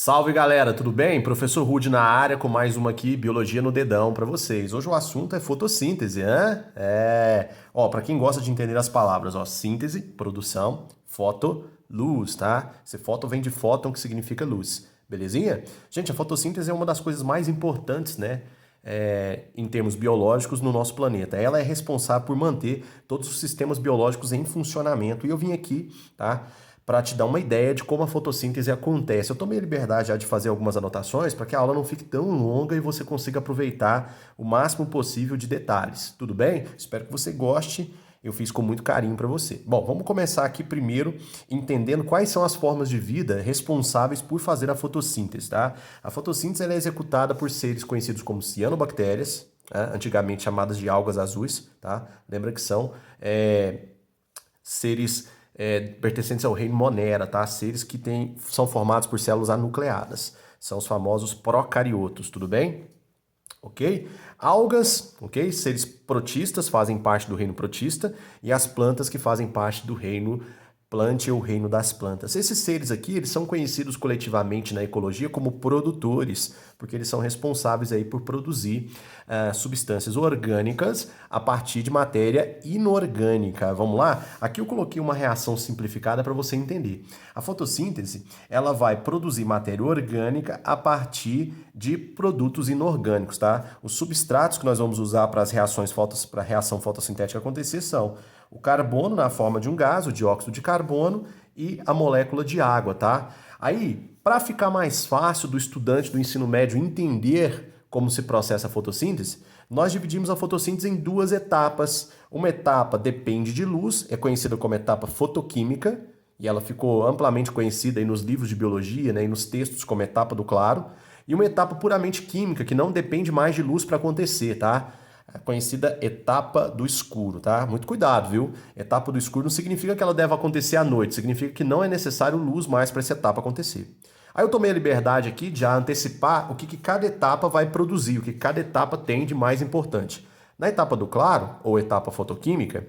Salve galera, tudo bem? Professor Rude na área com mais uma aqui, Biologia no Dedão para vocês. Hoje o assunto é fotossíntese, né? Para quem gosta de entender as palavras, ó, síntese, produção, foto, luz, tá? Esse foto vem de fóton, que significa luz, belezinha? Gente, a fotossíntese é uma das coisas mais importantes, né? Em termos biológicos no nosso planeta. Ela é responsável por manter todos os sistemas biológicos em funcionamento. E eu vim aqui, tá? Para te dar uma ideia de como a fotossíntese acontece. Eu tomei a liberdade já de fazer algumas anotações para que a aula não fique tão longa e você consiga aproveitar o máximo possível de detalhes. Tudo bem? Espero que você goste. Eu fiz com muito carinho para você. Bom, vamos começar aqui primeiro entendendo quais são as formas de vida responsáveis por fazer a fotossíntese, tá? A fotossíntese ela é executada por seres conhecidos como cianobactérias, né? Antigamente chamadas de algas azuis, tá? Lembra que são seres pertencentes ao reino Monera, tá? Seres que são formados por células anucleadas. São os famosos procariotos, tudo bem? Ok? Algas, ok? Seres protistas fazem parte do reino protista e as plantas que fazem parte do reino plante ou reino das plantas. Esses seres aqui, eles são conhecidos coletivamente na ecologia como produtores, porque eles são responsáveis aí por produzir substâncias orgânicas a partir de matéria inorgânica. Vamos lá? Aqui eu coloquei uma reação simplificada para você entender. A fotossíntese, ela vai produzir matéria orgânica a partir de produtos inorgânicos, tá? Os substratos que nós vamos usar para a reação fotossintética acontecer são o carbono na forma de um gás, o dióxido de carbono, e a molécula de água, tá? Aí, para ficar mais fácil do estudante do ensino médio entender como se processa a fotossíntese, nós dividimos a fotossíntese em duas etapas. Uma etapa depende de luz, é conhecida como etapa fotoquímica, e ela ficou amplamente conhecida aí nos livros de biologia, né, e nos textos como etapa do claro, e uma etapa puramente química, que não depende mais de luz para acontecer, tá? A conhecida etapa do escuro, tá? Muito cuidado, viu? Etapa do escuro não significa que ela deve acontecer à noite, significa que não é necessário luz mais para essa etapa acontecer. Aí eu tomei a liberdade aqui de já antecipar o que cada etapa vai produzir, o que cada etapa tem de mais importante. Na etapa do claro, ou etapa fotoquímica,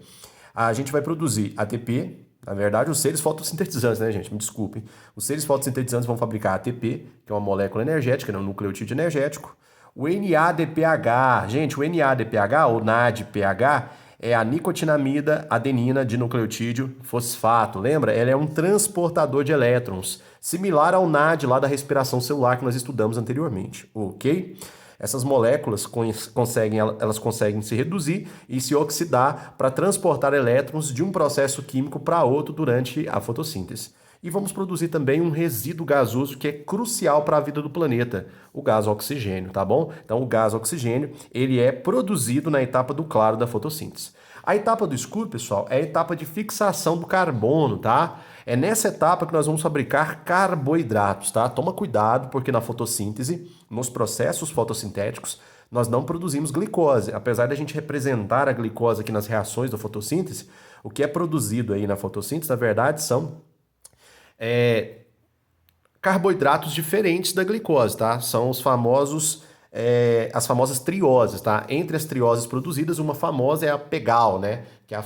a gente vai produzir ATP, na verdade, os seres fotossintetizantes, né, gente? Me desculpem. Os seres fotossintetizantes vão fabricar ATP, que é uma molécula energética, né, um nucleotídeo energético. O NADPH, gente, o NADPH, ou NADPH, é a nicotinamida adenina de nucleotídeo fosfato. Lembra? Ela é um transportador de elétrons, similar ao NAD lá da respiração celular que nós estudamos anteriormente, ok? Essas moléculas elas conseguem se reduzir e se oxidar para transportar elétrons de um processo químico para outro durante a fotossíntese. E vamos produzir também um resíduo gasoso que é crucial para a vida do planeta, o gás oxigênio, tá bom? Então o gás oxigênio, ele é produzido na etapa do claro da fotossíntese. A etapa do escuro, pessoal, é a etapa de fixação do carbono, tá? É nessa etapa que nós vamos fabricar carboidratos, tá? Toma cuidado, porque na fotossíntese, nos processos fotossintéticos, nós não produzimos glicose. Apesar da gente representar a glicose aqui nas reações da fotossíntese, o que é produzido aí na fotossíntese, na verdade, são carboidratos diferentes da glicose, tá? São as famosas trioses, tá? Entre as trioses produzidas, uma famosa é a PEGAL, né? Que é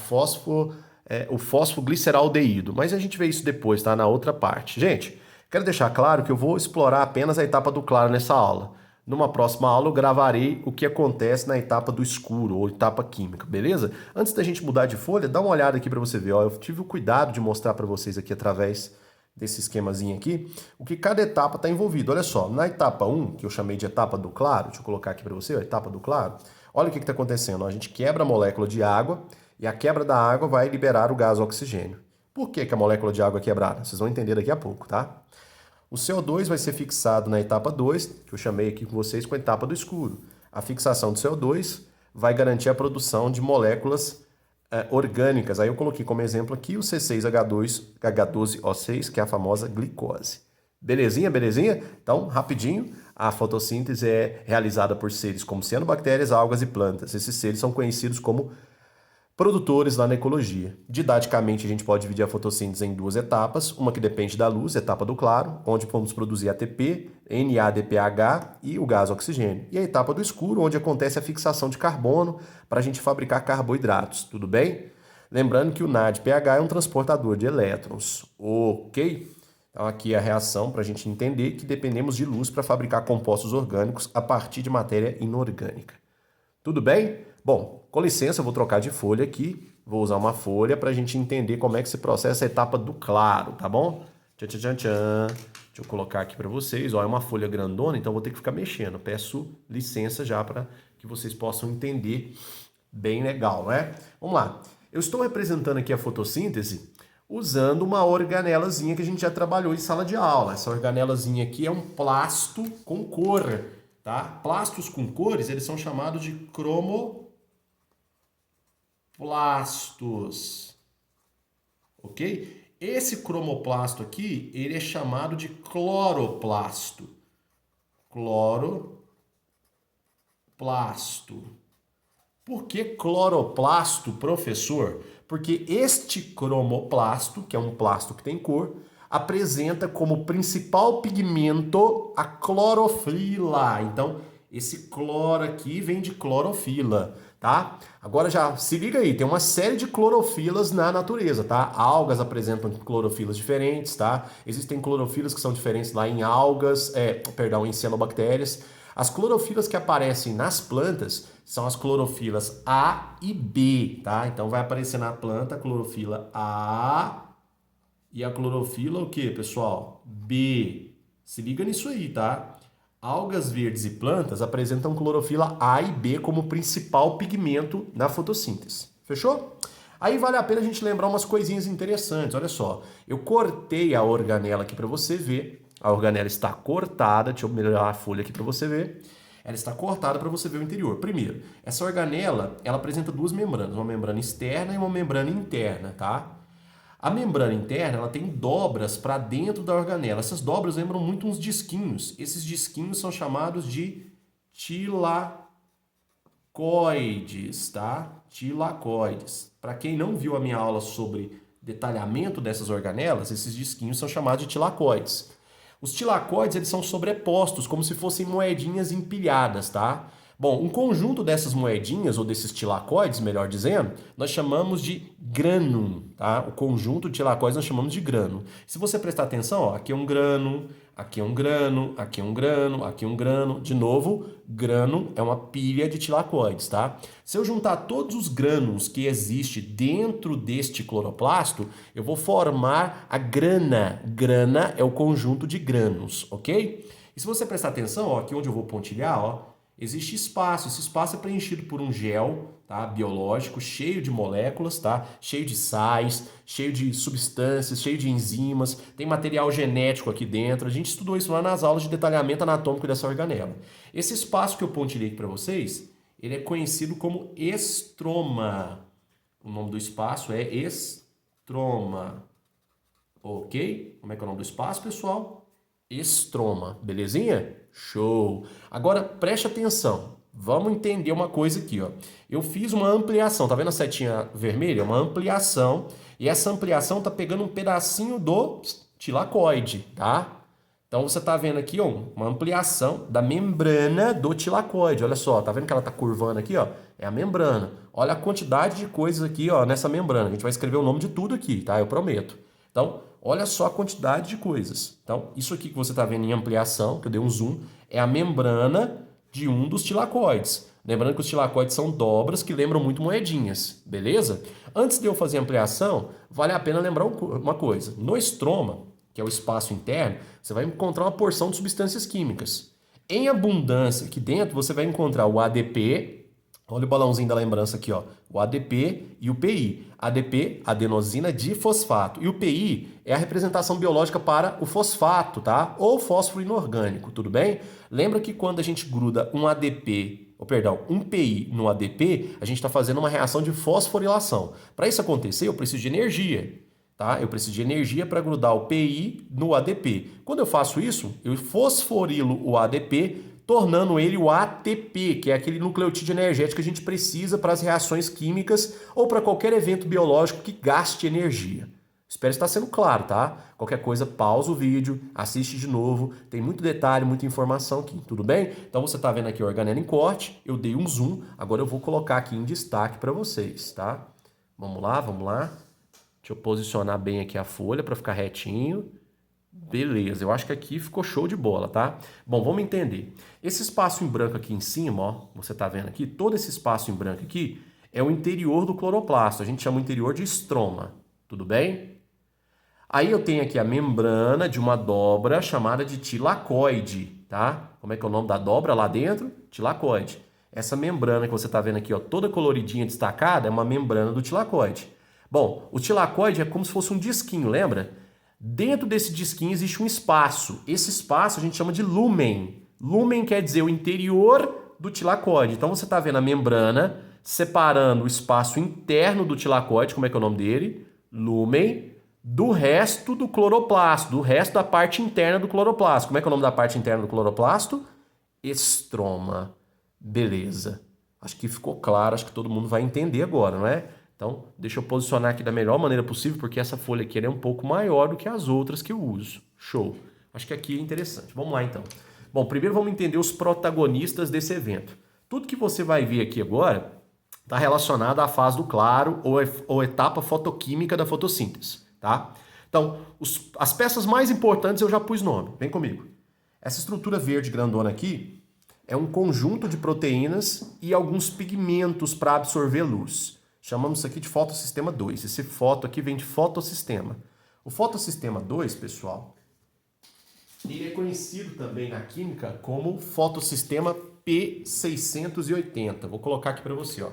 o fosfogliceraldeído. Mas a gente vê isso depois, tá? Na outra parte. Gente, quero deixar claro que eu vou explorar apenas a etapa do claro nessa aula. Numa próxima aula eu gravarei o que acontece na etapa do escuro, ou etapa química, beleza? Antes da gente mudar de folha, dá uma olhada aqui para você ver. Ó, eu tive o cuidado de mostrar para vocês aqui através desse esquemazinho aqui, o que cada etapa está envolvido. Olha só, na etapa 1, que eu chamei de etapa do claro, deixa eu colocar aqui para você, ó, etapa do claro, olha o que está acontecendo. Ó, a gente quebra a molécula de água e a quebra da água vai liberar o gás oxigênio. Por que a molécula de água é quebrada? Vocês vão entender daqui a pouco, tá? O CO2 vai ser fixado na etapa 2, que eu chamei aqui com vocês com a etapa do escuro. A fixação do CO2 vai garantir a produção de moléculas orgânicas. Aí eu coloquei como exemplo aqui o C6H12O6, que é a famosa glicose. Belezinha, belezinha? Então, rapidinho, a fotossíntese é realizada por seres como cianobactérias, algas e plantas. Esses seres são conhecidos como produtores lá na ecologia. Didaticamente, a gente pode dividir a fotossíntese em duas etapas, uma que depende da luz, etapa do claro, onde vamos produzir ATP, NADPH e o gás oxigênio. E a etapa do escuro, onde acontece a fixação de carbono para a gente fabricar carboidratos, tudo bem? Lembrando que o NADPH é um transportador de elétrons, ok? Então aqui é a reação para a gente entender que dependemos de luz para fabricar compostos orgânicos a partir de matéria inorgânica. Tudo bem? Bom, com licença, eu vou trocar de folha aqui. Vou usar uma folha para a gente entender como é que se processa a etapa do claro, tá bom? Tchan, tchan, tchan, tchan. Deixa eu colocar aqui para vocês. Ó, é uma folha grandona, então vou ter que ficar mexendo. Peço licença já para que vocês possam entender bem legal, né? Vamos lá. Eu estou representando aqui a fotossíntese usando uma organelazinha que a gente já trabalhou em sala de aula. Essa organelazinha aqui é um plasto com cor, tá? Plastos com cores, eles são chamados de cromoplastos, ok? Esse cromoplasto aqui, ele é chamado de cloroplasto. Cloroplasto. Por que cloroplasto, professor? Porque este cromoplasto, que é um plasto que tem cor, apresenta como principal pigmento a clorofila. Então, esse cloro aqui vem de clorofila, tá? Agora já se liga aí, tem uma série de clorofilas na natureza, tá? Algas apresentam clorofilas diferentes, tá? Existem clorofilas que são diferentes lá em algas, em cianobactérias. As clorofilas que aparecem nas plantas são as clorofilas A e B, tá? Então vai aparecer na planta a clorofila A e a clorofila o quê, pessoal? B. Se liga nisso aí, tá? Algas verdes e plantas apresentam clorofila A e B como principal pigmento na fotossíntese. Fechou? Aí vale a pena a gente lembrar umas coisinhas interessantes. Olha só, eu cortei a organela aqui para você ver. A organela está cortada, deixa eu melhorar a folha aqui para você ver. Ela está cortada para você ver o interior. Primeiro, essa organela, ela apresenta duas membranas, uma membrana externa e uma membrana interna, tá? A membrana interna, ela tem dobras para dentro da organela. Essas dobras lembram muito uns disquinhos. Esses disquinhos são chamados de tilacoides, tá? Tilacoides. Para quem não viu a minha aula sobre detalhamento dessas organelas, esses disquinhos são chamados de tilacoides. Os tilacoides, eles são sobrepostos, como se fossem moedinhas empilhadas, tá? Bom, um conjunto dessas moedinhas, ou desses tilacoides, melhor dizendo, nós chamamos de grânum, tá? O conjunto de tilacoides nós chamamos de grânum. Se você prestar atenção, ó, aqui é um grano, aqui é um grano, aqui é um grano, aqui é um grano. De novo, grano é uma pilha de tilacoides, tá? Se eu juntar todos os grânulos que existem dentro deste cloroplasto, eu vou formar a grana. Grana é o conjunto de grânulos, ok? E se você prestar atenção, ó, aqui onde eu vou pontilhar, ó, existe espaço. Esse espaço é preenchido por um gel, tá, biológico, cheio de moléculas, tá, cheio de sais, cheio de substâncias, cheio de enzimas. Tem material genético aqui dentro. A gente estudou isso lá nas aulas de detalhamento anatômico dessa organela. Esse espaço que eu pontilhei aqui para vocês, ele é conhecido como estroma. O nome do espaço é estroma. Ok? Como é que é o nome do espaço, pessoal? Estroma. Belezinha? Show! Agora preste atenção, vamos entender uma coisa aqui, ó. Eu fiz uma ampliação, tá vendo a setinha vermelha? Uma ampliação, e essa ampliação tá pegando um pedacinho do tilacoide, tá? Então você tá vendo aqui, ó, uma ampliação da membrana do tilacoide. Olha só, tá vendo que ela tá curvando aqui, ó? É a membrana. Olha a quantidade de coisas aqui, ó, nessa membrana. A gente vai escrever o nome de tudo aqui, tá? Eu prometo. Então, olha só a quantidade de coisas. Então, isso aqui que você está vendo em ampliação, que eu dei um zoom, é a membrana de um dos tilacoides. Lembrando que os tilacoides são dobras que lembram muito moedinhas, beleza? Antes de eu fazer a ampliação, vale a pena lembrar uma coisa. No estroma, que é o espaço interno, você vai encontrar uma porção de substâncias químicas. Em abundância, aqui dentro, você vai encontrar o ADP. Olha o balãozinho da lembrança aqui, ó. O ADP e o PI. ADP, adenosina difosfato. E o PI é a representação biológica para o fosfato, tá? Ou fósforo inorgânico, tudo bem? Lembra que quando a gente gruda um PI no ADP, a gente está fazendo uma reação de fosforilação. Para isso acontecer, eu preciso de energia, tá? Eu preciso de energia para grudar o PI no ADP. Quando eu faço isso, eu fosforilo o ADP, tornando ele o ATP, que é aquele nucleotídeo energético que a gente precisa para as reações químicas ou para qualquer evento biológico que gaste energia. Espero estar sendo claro, tá? Qualquer coisa, pausa o vídeo, assiste de novo, tem muito detalhe, muita informação aqui, tudo bem? Então você está vendo aqui a organela em corte, eu dei um zoom, agora eu vou colocar aqui em destaque para vocês, tá? Vamos lá, vamos lá. Deixa eu posicionar bem aqui a folha para ficar retinho. Beleza, eu acho que aqui ficou show de bola, tá? Bom, vamos entender. Esse espaço em branco aqui em cima, ó, você tá vendo aqui, todo esse espaço em branco aqui é o interior do cloroplasto. A gente chama o interior de estroma, tudo bem? Aí eu tenho aqui a membrana de uma dobra chamada de tilacoide, tá? Como é que é o nome da dobra lá dentro? Tilacoide. Essa membrana que você tá vendo aqui, ó, toda coloridinha, destacada, é uma membrana do tilacoide. Bom, o tilacoide é como se fosse um disquinho, lembra? Dentro desse disquinho existe um espaço. Esse espaço a gente chama de lumen. Lumen quer dizer o interior do tilacoide. Então você está vendo a membrana separando o espaço interno do tilacoide, como é que é o nome dele? Lumen, do resto do cloroplasto, do resto da parte interna do cloroplasto. Como é que é o nome da parte interna do cloroplasto? Estroma. Beleza. Acho que ficou claro, acho que todo mundo vai entender agora, não é? Então, deixa eu posicionar aqui da melhor maneira possível, porque essa folha aqui é um pouco maior do que as outras que eu uso. Show. Acho que aqui é interessante. Vamos lá, então. Bom, primeiro vamos entender os protagonistas desse evento. Tudo que você vai ver aqui agora está relacionado à fase do claro ou etapa fotoquímica da fotossíntese, tá? Então, as peças mais importantes eu já pus nome. Vem comigo. Essa estrutura verde grandona aqui é um conjunto de proteínas e alguns pigmentos para absorver luz. Chamamos isso aqui de fotossistema 2. Esse foto aqui vem de fotossistema. O fotossistema 2, pessoal, ele é conhecido também na química como fotossistema P680. Vou colocar aqui para você, ó.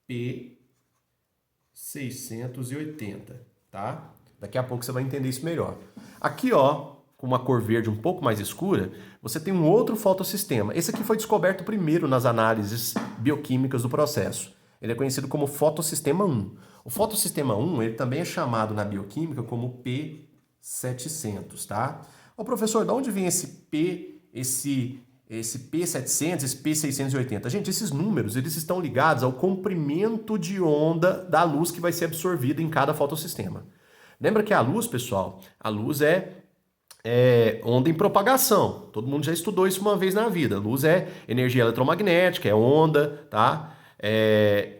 P680, tá? Daqui a pouco você vai entender isso melhor. Aqui, ó, com uma cor verde um pouco mais escura, você tem um outro fotossistema. Esse aqui foi descoberto primeiro nas análises bioquímicas do processo. Ele é conhecido como fotossistema 1. O fotossistema 1, ele também é chamado na bioquímica como P700, tá? Ô professor, de onde vem esse P700, esse P680? Gente, esses números, eles estão ligados ao comprimento de onda da luz que vai ser absorvida em cada fotossistema. Lembra que a luz, pessoal, a luz é onda em propagação. Todo mundo já estudou isso uma vez na vida. Luz é energia eletromagnética, é onda, tá?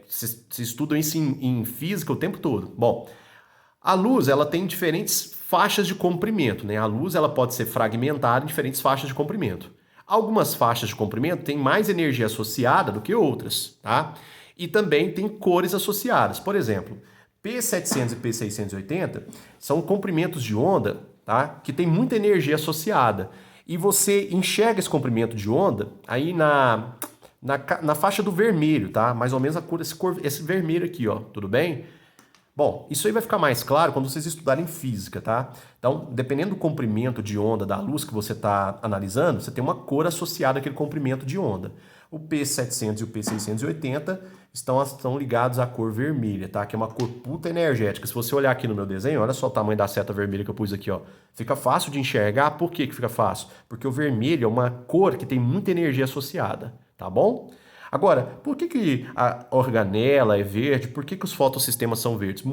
Se estudam isso em física o tempo todo. Bom, a luz ela tem diferentes faixas de comprimento, né? A luz ela pode ser fragmentada em diferentes faixas de comprimento. Algumas faixas de comprimento têm mais energia associada do que outras, tá? E também tem cores associadas. Por exemplo, P700 e P680 são comprimentos de onda, tá? Que tem muita energia associada. E você enxerga esse comprimento de onda aí na faixa do vermelho, tá? Mais ou menos a cor, esse vermelho aqui, ó. Tudo bem? Bom, isso aí vai ficar mais claro quando vocês estudarem física, tá? Então, dependendo do comprimento de onda da luz que você está analisando, você tem uma cor associada àquele comprimento de onda. O P700 e o P680 estão ligados à cor vermelha, tá? Que é uma cor puta energética. Se você olhar aqui no meu desenho, olha só o tamanho da seta vermelha que eu pus aqui, ó. Fica fácil de enxergar. Por que fica fácil? Porque o vermelho é uma cor que tem muita energia associada, tá bom? Agora, por que a organela é verde? Por que os fotossistemas são verdes?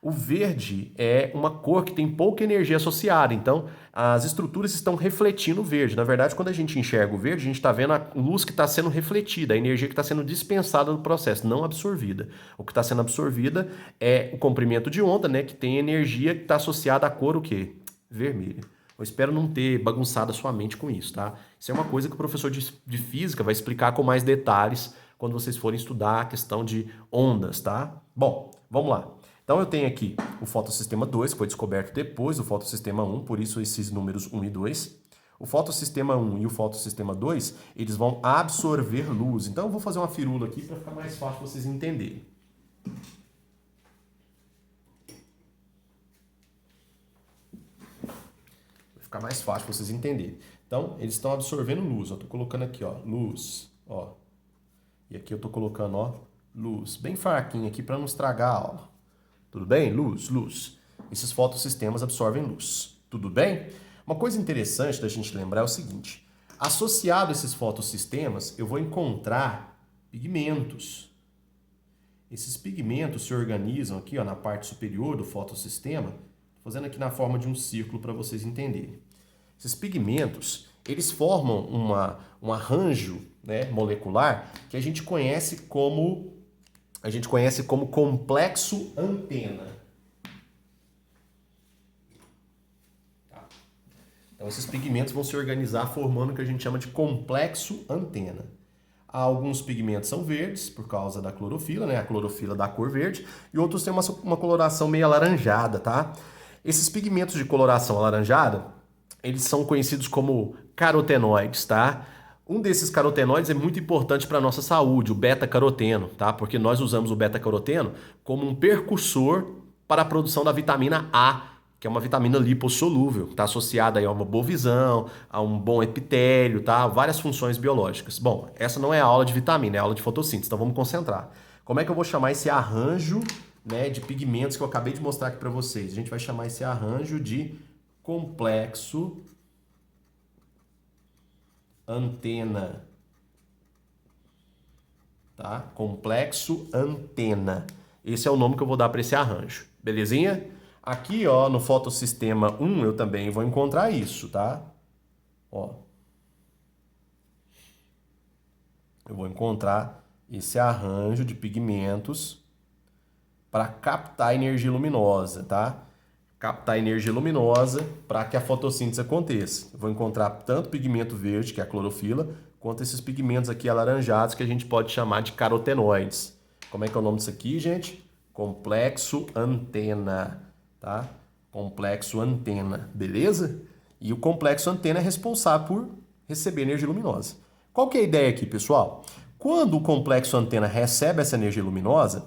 O verde é uma cor que tem pouca energia associada, então as estruturas estão refletindo o verde. Na verdade, quando a gente enxerga o verde, a gente está vendo a luz que está sendo refletida, a energia que está sendo dispensada no processo, não absorvida. O que está sendo absorvida é o comprimento de onda, né, que tem energia que está associada à cor o quê? Vermelha. Eu espero não ter bagunçado a sua mente com isso, tá? Isso é uma coisa que o professor de física vai explicar com mais detalhes quando vocês forem estudar a questão de ondas, tá? Bom, vamos lá. Então eu tenho aqui o fotossistema 2, que foi descoberto depois do fotossistema 1, por isso esses números 1 e 2. O fotossistema 1 e o fotossistema 2, eles vão absorver luz. Então eu vou fazer uma firula aqui para ficar mais fácil vocês entenderem. Ficar mais fácil para vocês entenderem. Então, eles estão absorvendo luz. Eu estou colocando aqui, ó, luz, ó. E aqui eu estou colocando, ó, luz. Bem fraquinho aqui para não estragar a aula. Tudo bem? Luz, luz. Esses fotossistemas absorvem luz. Tudo bem? Uma coisa interessante da gente lembrar é o seguinte. Associado a esses fotossistemas, eu vou encontrar pigmentos. Esses pigmentos se organizam aqui, ó, na parte superior do fotossistema, fazendo aqui na forma de um círculo para vocês entenderem. Esses pigmentos, eles formam um arranjo, né, molecular que a gente conhece como complexo antena. Tá? Então, esses pigmentos vão se organizar formando o que a gente chama de complexo antena. Alguns pigmentos são verdes, por causa da clorofila, né? A clorofila dá cor verde, e outros têm uma coloração meio alaranjada, tá? Esses pigmentos de coloração alaranjada, eles são conhecidos como carotenoides, tá? Um desses carotenoides é muito importante para a nossa saúde, o beta-caroteno, tá? Porque nós usamos o beta-caroteno como um precursor para a produção da vitamina A, que é uma vitamina lipossolúvel, está associada aí a uma boa visão, a um bom epitélio, tá? Várias funções biológicas. Bom, essa não é a aula de vitamina, é a aula de fotossíntese, então vamos concentrar. Como é que eu vou chamar esse arranjo, né, de pigmentos que eu acabei de mostrar aqui para vocês? A gente vai chamar esse arranjo de complexo antena, tá? Complexo antena. Esse é o nome que eu vou dar para esse arranjo, belezinha? Aqui, ó, no fotossistema 1, eu também vou encontrar isso, tá? Ó. Eu vou encontrar esse arranjo de pigmentos para captar energia luminosa, tá? Captar energia luminosa para que a fotossíntese aconteça. Eu vou encontrar tanto pigmento verde, que é a clorofila, quanto esses pigmentos aqui alaranjados que a gente pode chamar de carotenoides. Como é que é o nome disso aqui, gente? Complexo antena, tá? Complexo antena, beleza? E o complexo antena é responsável por receber energia luminosa. Qual que é a ideia aqui, pessoal? Quando o complexo antena recebe essa energia luminosa,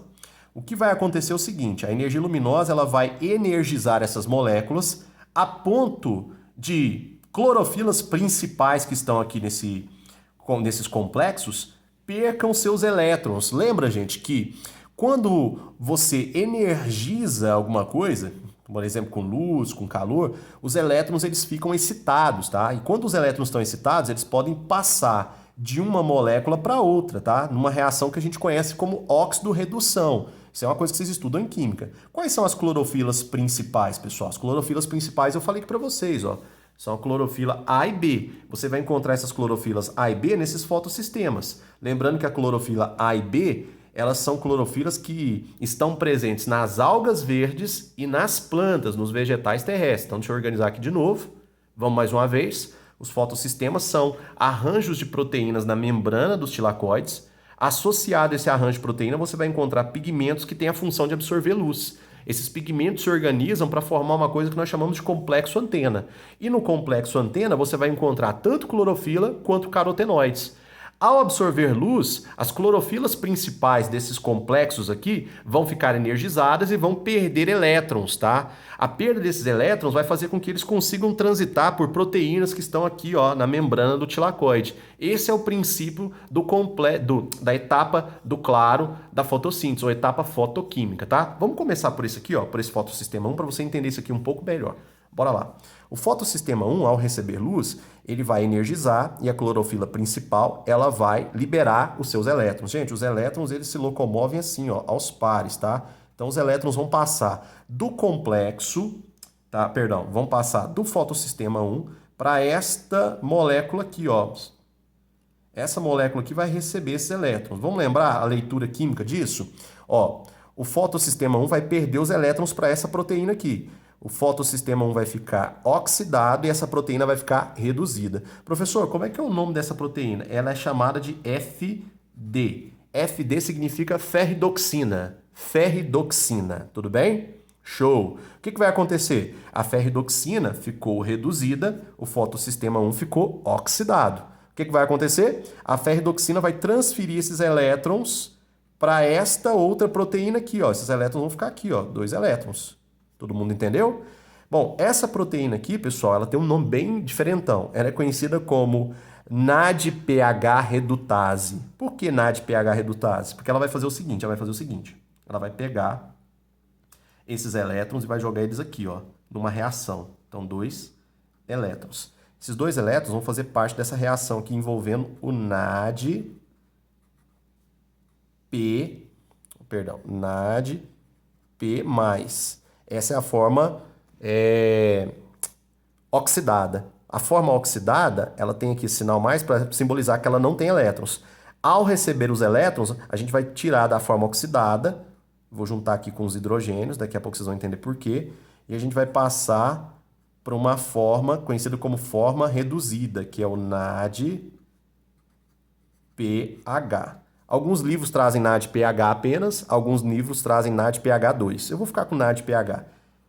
o que vai acontecer é o seguinte: a energia luminosa ela vai energizar essas moléculas a ponto de clorofilas principais que estão aqui nesses complexos percam seus elétrons. Lembra, gente, que quando você energiza alguma coisa, por exemplo, com luz, com calor, os elétrons eles ficam excitados, tá? E quando os elétrons estão excitados, eles podem passar de uma molécula para outra, tá? Numa reação que a gente conhece como óxido-redução. Isso é uma coisa que vocês estudam em química. Quais são as clorofilas principais, pessoal? As clorofilas principais eu falei aqui para vocês, ó. São a clorofila A e B. Você vai encontrar essas clorofilas A e B nesses fotossistemas. Lembrando que a clorofila A e B, elas são clorofilas que estão presentes nas algas verdes e nas plantas, nos vegetais terrestres. Então, deixa eu organizar aqui de novo. Vamos mais uma vez. Os fotossistemas são arranjos de proteínas na membrana dos tilacoides. Associado a esse arranjo de proteína, você vai encontrar pigmentos que têm a função de absorver luz. Esses pigmentos se organizam para formar uma coisa que nós chamamos de complexo antena. E no complexo antena, você vai encontrar tanto clorofila quanto carotenoides. Ao absorver luz, as clorofilas principais desses complexos aqui vão ficar energizadas e vão perder elétrons, tá? A perda desses elétrons vai fazer com que eles consigam transitar por proteínas que estão aqui, ó, na membrana do tilacoide. Esse é o princípio da etapa do claro da fotossíntese, ou etapa fotoquímica, tá? Vamos começar por isso aqui, ó, por esse fotossistema 1, para você entender isso aqui um pouco melhor. Bora lá. O fotossistema 1, ao receber luz, ele vai energizar e a clorofila principal, ela vai liberar os seus elétrons. Gente, os elétrons, eles se locomovem assim, ó, aos pares, tá? Então, os elétrons vão passar do complexo, tá? Perdão, vão passar do fotossistema 1 para esta molécula aqui, ó. Essa molécula aqui vai receber esses elétrons. Vamos lembrar a leitura química disso? Ó, o fotossistema 1 vai perder os elétrons para essa proteína aqui. O fotossistema 1 vai ficar oxidado e essa proteína vai ficar reduzida. Professor, como é que é o nome dessa proteína? Ela é chamada de FD. FD significa ferridoxina. Ferridoxina, tudo bem? Show! O que vai acontecer? A ferridoxina ficou reduzida, o fotossistema 1 ficou oxidado. O que vai acontecer? A ferridoxina vai transferir esses elétrons para esta outra proteína aqui, ó. Esses elétrons vão ficar aqui, ó, 2 elétrons. Todo mundo entendeu? Bom, essa proteína aqui, pessoal, ela tem um nome bem diferentão. Ela é conhecida como NADPH redutase. Por que NADPH redutase? Porque ela vai fazer o seguinte, ela vai pegar esses elétrons e vai jogar eles aqui, ó, numa reação. Então, 2 elétrons. Esses 2 elétrons vão fazer parte dessa reação aqui envolvendo o NADP, NADP+. Essa é a forma oxidada. A forma oxidada, ela tem aqui esse sinal mais para simbolizar que ela não tem elétrons. Ao receber os elétrons, a gente vai tirar da forma oxidada, vou juntar aqui com os hidrogênios, daqui a pouco vocês vão entender por quê, e a gente vai passar para uma forma conhecida como forma reduzida, que é o NADPH. Alguns livros trazem NADPH apenas, alguns livros trazem NADPH2. Eu vou ficar com NADPH.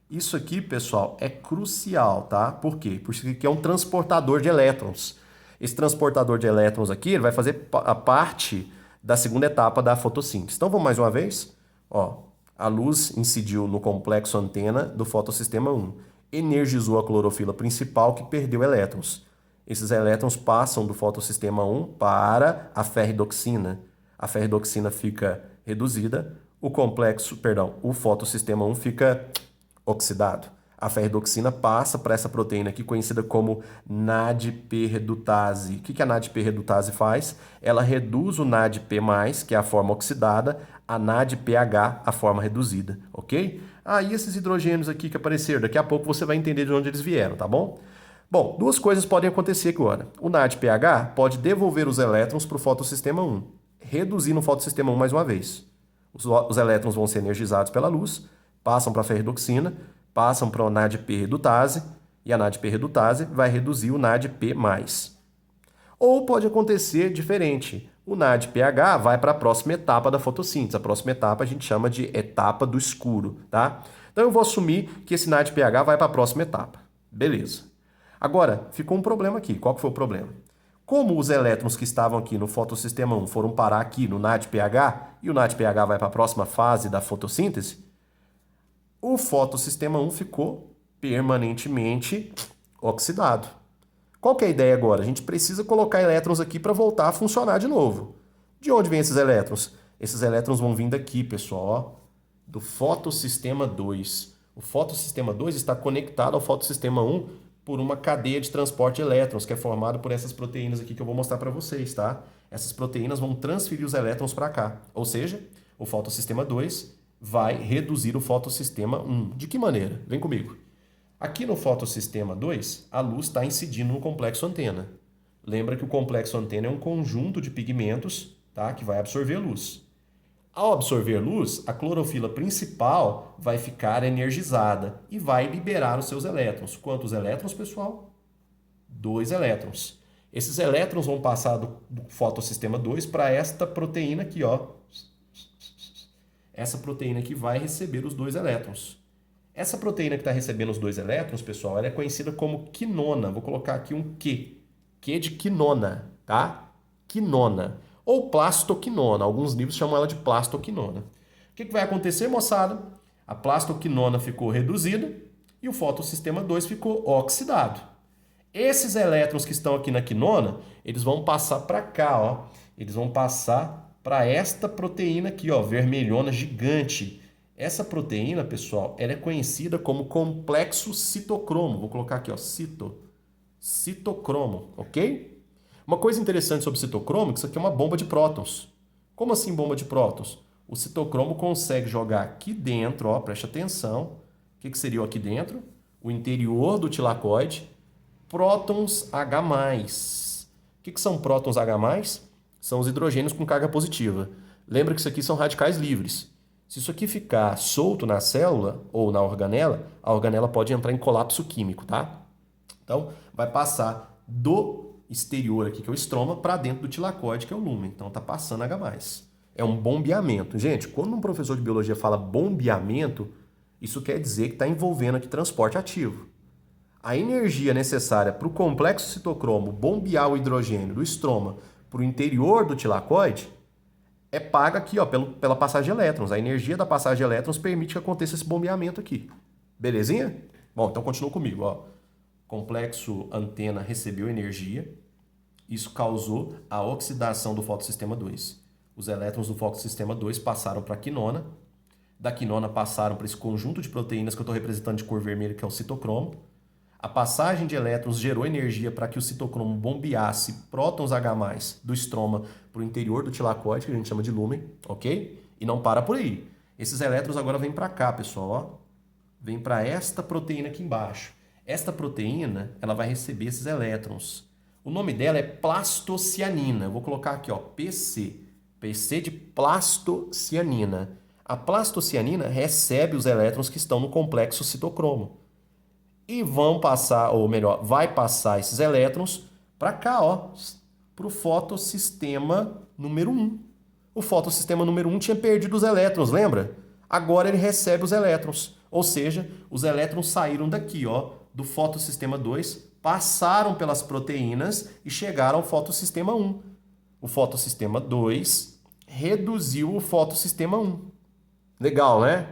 Isso aqui, pessoal, é crucial, tá? Por quê? Porque aqui é um transportador de elétrons. Esse transportador de elétrons aqui, ele vai fazer a parte da segunda etapa da fotossíntese. Então, vamos mais uma vez? Ó, a luz incidiu no complexo antena do fotossistema 1. Energizou a clorofila principal que perdeu elétrons. Esses elétrons passam do fotossistema 1 para a ferridoxina. A ferridoxina fica reduzida, o fotossistema 1 fica oxidado. A ferridoxina passa para essa proteína aqui conhecida como NADP-redutase. O que a NADP-redutase faz? Ela reduz o NADP+, que é a forma oxidada, a NADPH, a forma reduzida, ok? Aí esses hidrogênios aqui que apareceram, daqui a pouco você vai entender de onde eles vieram, tá bom? Bom, duas coisas podem acontecer agora. O NADPH pode devolver os elétrons para o fotossistema 1, reduzindo o fotossistema 1 mais uma vez. Os elétrons vão ser energizados pela luz, passam para a ferridoxina, passam para a NADP-redutase, e a NADP-redutase vai reduzir o NADP+. Ou pode acontecer diferente. O NADPH vai para a próxima etapa da fotossíntese. A próxima etapa a gente chama de etapa do escuro, tá? Então eu vou assumir que esse NADPH vai para a próxima etapa. Beleza. Agora, ficou um problema aqui. Qual que foi o problema? Como os elétrons que estavam aqui no fotossistema 1 foram parar aqui no NADPH, e o NADPH vai para a próxima fase da fotossíntese, o fotossistema 1 ficou permanentemente oxidado. Qual que é a ideia agora? A gente precisa colocar elétrons aqui para voltar a funcionar de novo. De onde vêm esses elétrons? Esses elétrons vão vir daqui, pessoal, ó, do fotossistema 2. O fotossistema 2 está conectado ao fotossistema 1 por uma cadeia de transporte de elétrons, que é formada por essas proteínas aqui que eu vou mostrar para vocês, tá? Essas proteínas vão transferir os elétrons para cá. Ou seja, o fotossistema 2 vai reduzir o fotossistema 1. De que maneira? Vem comigo. Aqui no fotossistema 2, a luz está incidindo no complexo antena. Lembra que o complexo antena é um conjunto de pigmentos, tá, que vai absorver luz. Ao absorver luz, a clorofila principal vai ficar energizada e vai liberar os seus elétrons. Quantos elétrons, pessoal? 2 elétrons. Esses elétrons vão passar do fotossistema 2 para esta proteína aqui, ó. Essa proteína aqui vai receber os 2 elétrons. Essa proteína que está recebendo os 2 elétrons, pessoal, ela é conhecida como quinona. Vou colocar aqui um Q. Q de quinona, tá? Quinona. Ou plastoquinona. Alguns livros chamam ela de plastoquinona. O que vai acontecer, moçada? A plastoquinona ficou reduzida e o fotossistema 2 ficou oxidado. Esses elétrons que estão aqui na quinona, eles vão passar para cá, ó. Eles vão passar para esta proteína aqui, ó, vermelhona gigante. Essa proteína, pessoal, ela é conhecida como complexo citocromo. Vou colocar aqui, ó, citocromo, ok? Uma coisa interessante sobre o citocromo é que isso aqui é uma bomba de prótons. Como assim bomba de prótons? O citocromo consegue jogar aqui dentro, ó, preste atenção. O que seria aqui dentro? O interior do tilacoide, prótons H+. O que são prótons H+? São os hidrogênios com carga positiva. Lembra que isso aqui são radicais livres. Se isso aqui ficar solto na célula ou na organela, a organela pode entrar em colapso químico, tá? Então, vai passar do exterior aqui, que é o estroma, para dentro do tilacoide, que é o lúmen. Então, tá passando H+. É um bombeamento. Gente, quando um professor de biologia fala bombeamento, isso quer dizer que está envolvendo aqui transporte ativo. A energia necessária para o complexo citocromo bombear o hidrogênio do estroma para o interior do tilacoide é paga aqui, ó, pela passagem de elétrons. A energia da passagem de elétrons permite que aconteça esse bombeamento aqui. Belezinha? Bom, então continua comigo, ó. Complexo antena recebeu energia. Isso causou a oxidação do fotossistema 2. Os elétrons do fotossistema 2 passaram para a quinona. Da quinona passaram para esse conjunto de proteínas que eu estou representando de cor vermelha, que é o citocromo. A passagem de elétrons gerou energia para que o citocromo bombeasse prótons H+ do estroma para o interior do tilacoide, que a gente chama de lúmen, ok? E não para por aí. Esses elétrons agora vêm para cá, pessoal, ó. Vem para esta proteína aqui embaixo. Esta proteína, ela vai receber esses elétrons. O nome dela é plastocianina. Eu vou colocar aqui, ó, PC. PC de plastocianina. A plastocianina recebe os elétrons que estão no complexo citocromo. e vão passar, ou melhor, vai passar esses elétrons para cá, ó, para o fotossistema número 1. O fotossistema número 1 tinha perdido os elétrons, lembra? Agora ele recebe os elétrons, ou seja, os elétrons saíram daqui, ó, do fotossistema 2, passaram pelas proteínas e chegaram ao fotossistema 1. O fotossistema 2 reduziu o fotossistema 1. Legal, né?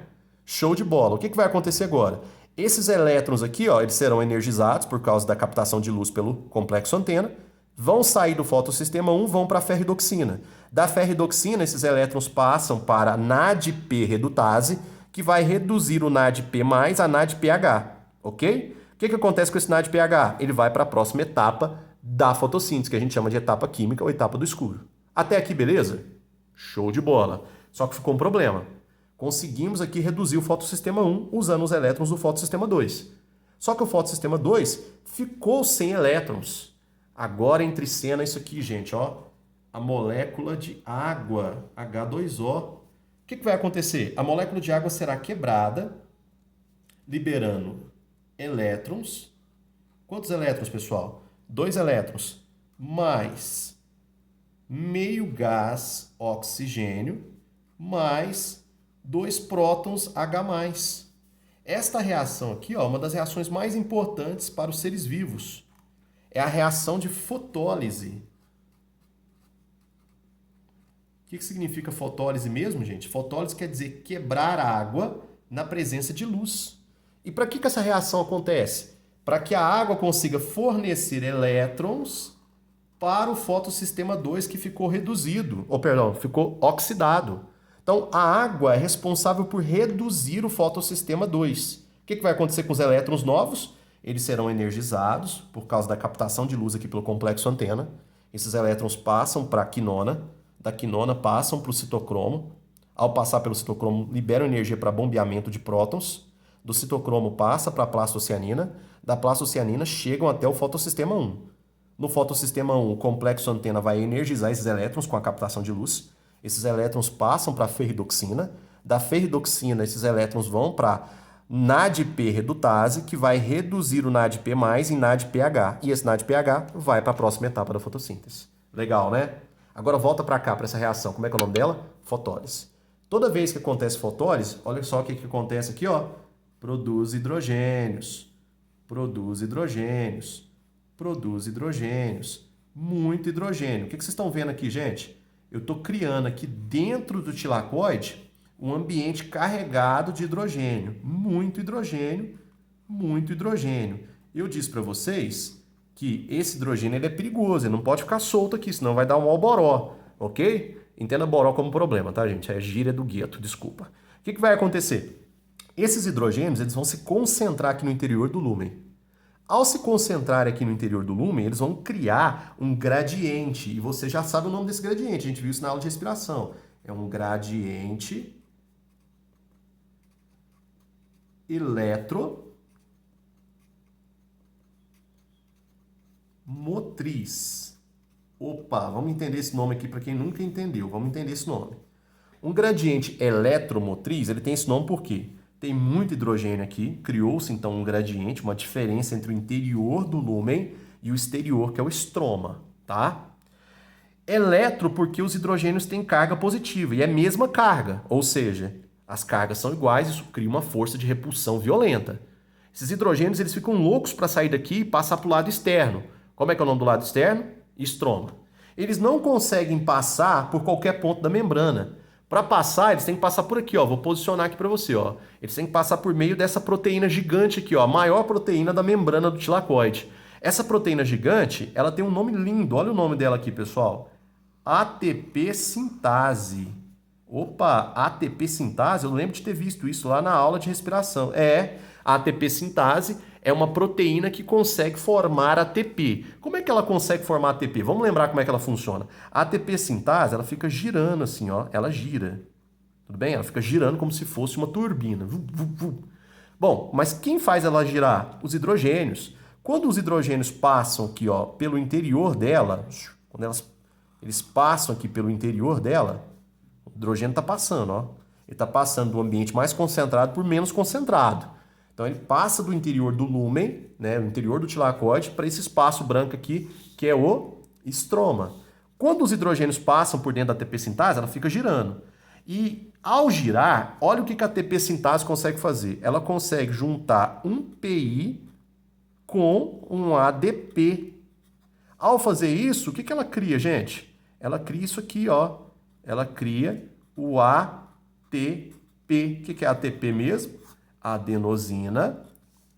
Show de bola. O que vai acontecer agora? Esses elétrons aqui, ó, eles serão energizados por causa da captação de luz pelo complexo antena, vão sair do fotossistema 1, vão para a ferridoxina. Da ferridoxina, esses elétrons passam para a NADP redutase, que vai reduzir o NADP mais a NADPH, ok? O que acontece com esse NADPH? Ele vai para a próxima etapa da fotossíntese, que a gente chama de etapa química ou etapa do escuro. Até aqui, beleza? Show de bola. Só que ficou um problema. Conseguimos aqui reduzir o fotossistema 1 usando os elétrons do fotossistema 2. Só que o fotossistema 2 ficou sem elétrons. Agora entra em cena isso aqui, gente, ó. A molécula de água, H2O. O que vai acontecer? A molécula de água será quebrada, liberando elétrons. Quantos elétrons, pessoal? 2 elétrons mais meio gás oxigênio mais 2 prótons H+. Esta reação aqui, ó, é uma das reações mais importantes para os seres vivos. É a reação de fotólise. O que significa fotólise mesmo, gente? Fotólise quer dizer quebrar a água na presença de luz. E para que essa reação acontece? Para que a água consiga fornecer elétrons para o fotossistema 2 que ficou reduzido, ou perdão, ficou oxidado. Então, a água é responsável por reduzir o fotossistema 2. O que vai acontecer com os elétrons novos? Eles serão energizados por causa da captação de luz aqui pelo complexo antena. Esses elétrons passam para a quinona, da quinona passam para o citocromo. Ao passar pelo citocromo, liberam energia para bombeamento de prótons. Do citocromo passa para a plastocianina. Da plastocianina chegam até o fotossistema 1. No fotossistema 1, o complexo antena vai energizar esses elétrons com a captação de luz. Esses elétrons passam para a ferridoxina. Da ferridoxina, esses elétrons vão para NADP redutase, que vai reduzir o NADP mais em NADPH. E esse NADPH vai para a próxima etapa da fotossíntese. Legal, né? Agora volta para cá, para essa reação. Como é que é o nome dela? Fotólise. Toda vez que acontece fotólise, olha só o que acontece aqui, ó. Produz hidrogênios. Produz hidrogênios. Produz hidrogênios. Muito hidrogênio. O que vocês estão vendo aqui, gente? Eu estou criando aqui dentro do tilacoide um ambiente carregado de hidrogênio. Muito hidrogênio, muito hidrogênio. Eu disse para vocês que esse hidrogênio ele é perigoso, ele não pode ficar solto aqui, senão vai dar um alboró, ok? Entenda boró como problema, tá, gente? É gíria do gueto, desculpa. O que vai acontecer? Esses hidrogênios eles vão se concentrar aqui no interior do lúmen. Ao se concentrar aqui no interior do lúmen, eles vão criar um gradiente. E você já sabe o nome desse gradiente, a gente viu isso na aula de respiração. É um gradiente eletromotriz. Opa, vamos entender esse nome aqui para quem nunca entendeu. Vamos entender esse nome. Um gradiente eletromotriz, ele tem esse nome por quê? Tem muito hidrogênio aqui, criou-se então um gradiente, uma diferença entre o interior do lúmen e o exterior, que é o estroma, tá? Eletro porque os hidrogênios têm carga positiva, e é a mesma carga, ou seja, as cargas são iguais, isso cria uma força de repulsão violenta. Esses hidrogênios eles ficam loucos para sair daqui e passar para o lado externo. Como é que é o nome do lado externo? Estroma. Eles não conseguem passar por qualquer ponto da membrana. Para passar, eles têm que passar por aqui, ó. Vou posicionar aqui para você, ó. Eles têm que passar por meio dessa proteína gigante aqui, ó, a maior proteína da membrana do tilacoide. Essa proteína gigante, ela tem um nome lindo. Olha o nome dela aqui, pessoal. ATP sintase. Opa, ATP sintase, eu lembro de ter visto isso lá na aula de respiração. A ATP sintase é uma proteína que consegue formar ATP. Como é que ela consegue formar ATP? Vamos lembrar como é que ela funciona. A ATP sintase, ela fica girando assim, ó. Ela gira. Tudo bem? Ela fica girando como se fosse uma turbina. Bom, mas quem faz ela girar? Os hidrogênios. Quando os hidrogênios passam aqui, ó, pelo interior dela, quando eles passam aqui pelo interior dela, o hidrogênio está passando, ó. Ele está passando do ambiente mais concentrado por menos concentrado. Então ele passa do interior do lúmen, né, o interior do tilacoide, para esse espaço branco aqui, que é o estroma. Quando os hidrogênios passam por dentro da ATP sintase, ela fica girando. E ao girar, olha o que a ATP sintase consegue fazer. Ela consegue juntar um PI com um ADP. Ao fazer isso, o que ela cria, gente? Ela cria isso aqui, ó. Ela cria o ATP. O que é ATP mesmo? Adenosina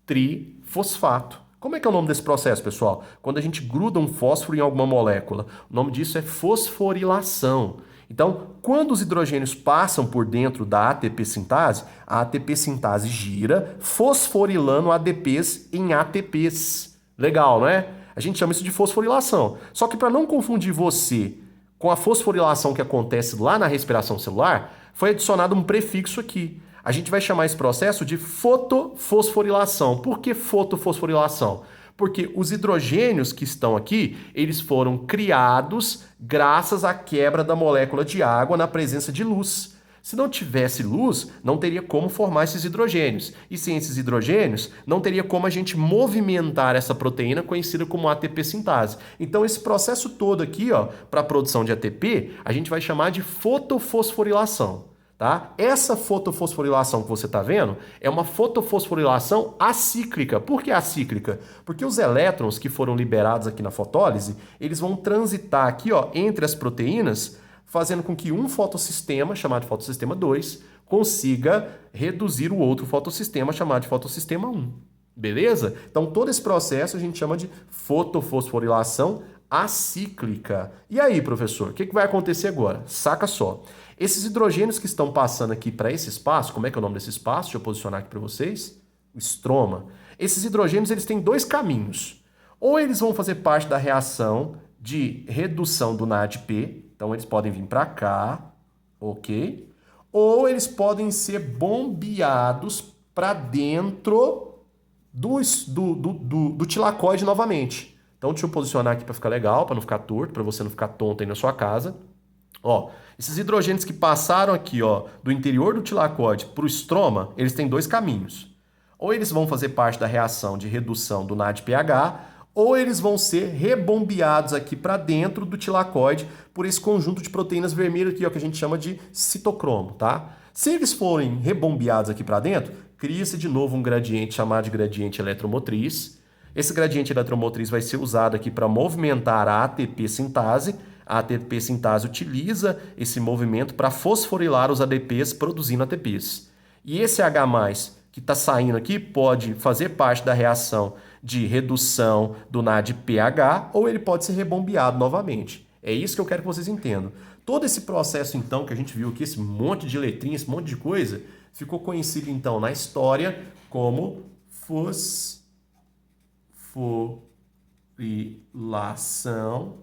trifosfato. Como é que é o nome desse processo, pessoal? Quando a gente gruda um fósforo em alguma molécula. O nome disso é fosforilação. Então, quando os hidrogênios passam por dentro da ATP sintase, a ATP sintase gira, fosforilando ADPs em ATPs. Legal, não é? A gente chama isso de fosforilação. Só que para não confundir você com a fosforilação que acontece lá na respiração celular, foi adicionado um prefixo aqui. A gente vai chamar esse processo de fotofosforilação. Por que fotofosforilação? Porque os hidrogênios que estão aqui, eles foram criados graças à quebra da molécula de água na presença de luz. Se não tivesse luz, não teria como formar esses hidrogênios. E sem esses hidrogênios, não teria como a gente movimentar essa proteína conhecida como ATP sintase. Então, esse processo todo aqui, ó, para a produção de ATP, a gente vai chamar de fotofosforilação. Tá? Essa fotofosforilação que você está vendo é uma fotofosforilação acíclica. Por que acíclica? Porque os elétrons que foram liberados aqui na fotólise, eles vão transitar aqui, ó, entre as proteínas, fazendo com que um fotossistema, chamado de fotossistema 2, consiga reduzir o outro fotossistema, chamado de fotossistema 1. Beleza? Então, todo esse processo a gente chama de fotofosforilação acíclica. E aí, professor, o que vai acontecer agora? Saca só. Esses hidrogênios que estão passando aqui para esse espaço, como é que é o nome desse espaço? Deixa eu posicionar aqui para vocês. O estroma. Esses hidrogênios eles têm dois caminhos. Ou eles vão fazer parte da reação de redução do NADP, então eles podem vir para cá, ok? Ou eles podem ser bombeados para dentro do tilacoide novamente. Então deixa eu posicionar aqui para ficar legal, para não ficar torto, para você não ficar tonto aí na sua casa. Ó, esses hidrogênios que passaram aqui, ó, do interior do tilacoide para o estroma, eles têm dois caminhos. Ou eles vão fazer parte da reação de redução do NADPH, ou eles vão ser rebombeados aqui para dentro do tilacoide por esse conjunto de proteínas vermelhas aqui, ó, que a gente chama de citocromo, tá? Se eles forem rebombeados aqui para dentro, cria-se de novo um gradiente chamado de gradiente eletromotriz. Esse gradiente eletromotriz vai ser usado aqui para movimentar a ATP sintase. A ATP sintase utiliza esse movimento para fosforilar os ADPs produzindo ATPs. E esse H+, que está saindo aqui, pode fazer parte da reação de redução do NADPH ou ele pode ser rebombeado novamente. É isso que eu quero que vocês entendam. Todo esse processo, então, que a gente viu aqui, esse monte de letrinhas, esse monte de coisa, ficou conhecido, então, na história como fosforilação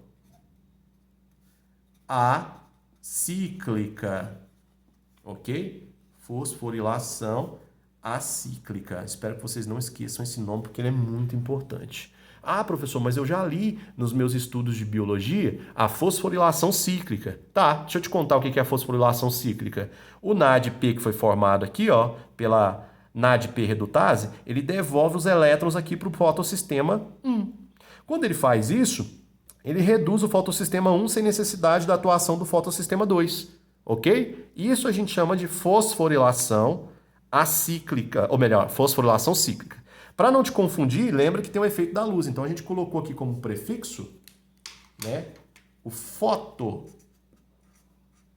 acíclica, ok? Fosforilação acíclica. Espero que vocês não esqueçam esse nome porque ele é muito importante. Ah, professor, mas eu já li nos meus estudos de biologia a fosforilação cíclica. Tá, deixa eu te contar o que é a fosforilação cíclica. O NADP que foi formado aqui, ó, pela NADP redutase, ele devolve os elétrons aqui para o fotossistema 1. Quando ele faz isso, ele reduz o fotossistema 1 sem necessidade da atuação do fotossistema 2, ok? Isso a gente chama de fosforilação acíclica, ou melhor, fosforilação cíclica. Para não te confundir, lembra que tem o efeito da luz. Então a gente colocou aqui como prefixo, né, o foto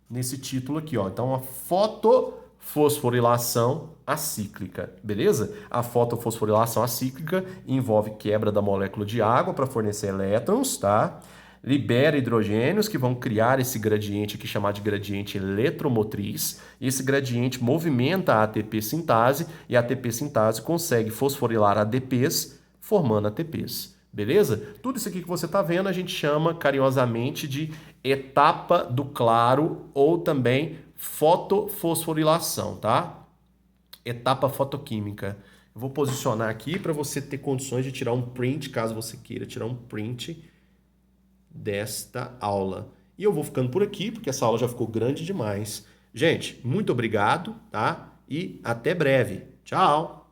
nesse título aqui, ó. Então a fotofosforilação acíclica, beleza? A fotofosforilação acíclica envolve quebra da molécula de água para fornecer elétrons, tá? Libera hidrogênios que vão criar esse gradiente aqui chamado de gradiente eletromotriz. E esse gradiente movimenta a ATP sintase e a ATP sintase consegue fosforilar ADPs, formando ATPs. Beleza? Tudo isso aqui que você está vendo a gente chama carinhosamente de etapa do claro ou também fotofosforilação, tá? Etapa fotoquímica. Eu vou posicionar aqui para você ter condições de tirar um print, caso você queira tirar um print desta aula. E eu vou ficando por aqui, porque essa aula já ficou grande demais. Gente, muito obrigado, tá? E até breve. Tchau!